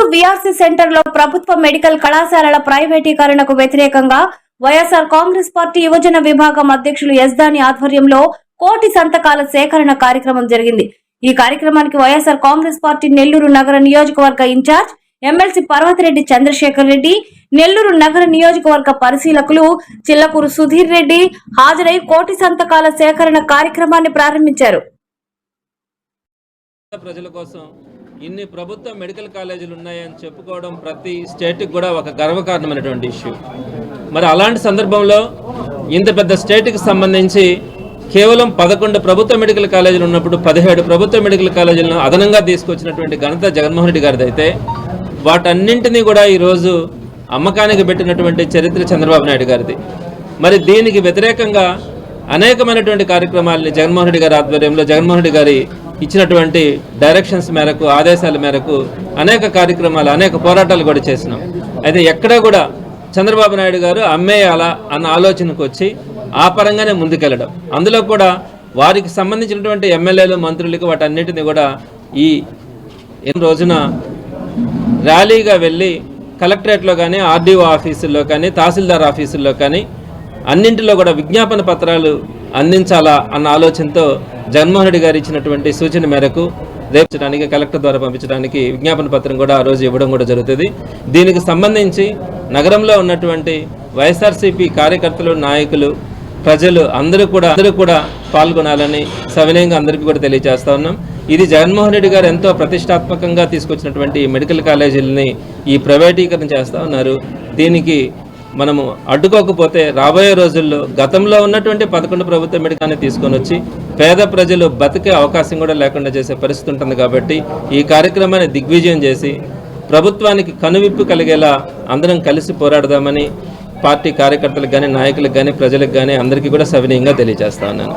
Nellore VRC centre లో ప్రభుత్వ medical కళాశాలల ప్రైవేటీకరణకు వ్యతిరేకంగా వైఎస్ఆర్ కాంగ్రెస్ పార్టీ యువజన విభాగం అధ్యక్షులు ఎస్దాని ఆధ్వర్యంలో కోటి సంతకాల సేకరణ కార్యక్రమం జరిగింది. ఈ కార్యక్రమానికి వైఎస్ఆర్ కాంగ్రెస్ పార్టీ నెల్లూరు నగర నియోజకవర్గ ఇన్ఛార్జ్ ఎమ్మెల్సీ పర్వతిరెడ్డి చంద్రశేఖర్ రెడ్డి, నెల్లూరు నగర నియోజకవర్గ పరిశీలకులు చిల్లకూరు సుధీర్ రెడ్డి హాజరై కోటి సంతకాల సేకరణ కార్యక్రమాన్ని ప్రారంభించారు. ప్రజల కోసం ఇన్ని ప్రభుత్వ మెడికల్ కాలేజీలు ఉన్నాయని చెప్పుకోవడం ప్రతి స్టేట్కి కూడా ఒక గర్వకారణమైనటువంటి ఇష్యూ. మరి అలాంటి సందర్భంలో ఇంత పెద్ద స్టేట్కి సంబంధించి కేవలం 11 ప్రభుత్వ మెడికల్ కాలేజీలు ఉన్నప్పుడు 17 ప్రభుత్వ మెడికల్ కాలేజీలను అదనంగా తీసుకొచ్చినటువంటి ఘనత జగన్మోహన్ రెడ్డి గారిది అయితే, వాటన్నింటినీ కూడా ఈరోజు అమ్మకానికి పెట్టినటువంటి చరిత్ర చంద్రబాబు నాయుడు గారిది. మరి దీనికి వ్యతిరేకంగా అనేకమైనటువంటి కార్యక్రమాలని జగన్మోహన్ రెడ్డి గారి ఆధ్వర్యంలో జగన్మోహన్ రెడ్డి గారి ఇచ్చినటువంటి డైరెక్షన్స్ మేరకు, ఆదేశాల మేరకు అనేక కార్యక్రమాలు, అనేక పోరాటాలు కూడా చేసినాం. అయితే ఎక్కడా కూడా చంద్రబాబు నాయుడు గారు అమ్మేయాలా అన్న ఆలోచనకు వచ్చి ఆ పరంగానే ముందుకెళ్ళడం, అందులో కూడా వారికి సంబంధించినటువంటి ఎమ్మెల్యేలు, మంత్రులకి వాటన్నిటిని కూడా ఈ రోజున ర్యాలీగా వెళ్ళి కలెక్టరేట్లో కానీ, ఆర్డీఓ ఆఫీసుల్లో కానీ, తహసీల్దార్ ఆఫీసుల్లో కానీ అన్నింటిలో కూడా విజ్ఞాపన పత్రాలు అందించాలా అన్న ఆలోచనతో జగన్మోహన్ రెడ్డి గారు ఇచ్చినటువంటి సూచన మేరకు రేపించడానికి కలెక్టర్ ద్వారా పంపించడానికి విజ్ఞాపన పత్రం కూడా ఆ రోజు ఇవ్వడం కూడా జరుగుతుంది. దీనికి సంబంధించి నగరంలో ఉన్నటువంటి వైఎస్ఆర్సీపీ కార్యకర్తలు, నాయకులు, ప్రజలు అందరూ కూడా పాల్గొనాలని సవినయంగా అందరికీ కూడా తెలియజేస్తా ఉన్నాం. ఇది జగన్మోహన్ రెడ్డి గారు ఎంతో ప్రతిష్టాత్మకంగా తీసుకొచ్చినటువంటి మెడికల్ కాలేజీలని ఈ ప్రైవేటీకరణ చేస్తూ ఉన్నారు. దీనికి మనము అడ్డుకోకపోతే రాబోయే రోజుల్లో గతంలో ఉన్నటువంటి 11 ప్రభుత్వ మెడికల్ని తీసుకొని వచ్చి పేద ప్రజలు బతికే అవకాశం కూడా లేకుండా చేసే పరిస్థితి ఉంటుంది. కాబట్టి ఈ కార్యక్రమాన్ని దిగ్విజయం చేసి ప్రభుత్వానికి కనువిప్పు కలిగేలా అందరం కలిసి పోరాడదామని పార్టీ కార్యకర్తలకు కానీ, నాయకులకు కానీ, ప్రజలకు కానీ అందరికీ కూడా సవినయంగా తెలియజేస్తా ఉన్నాను.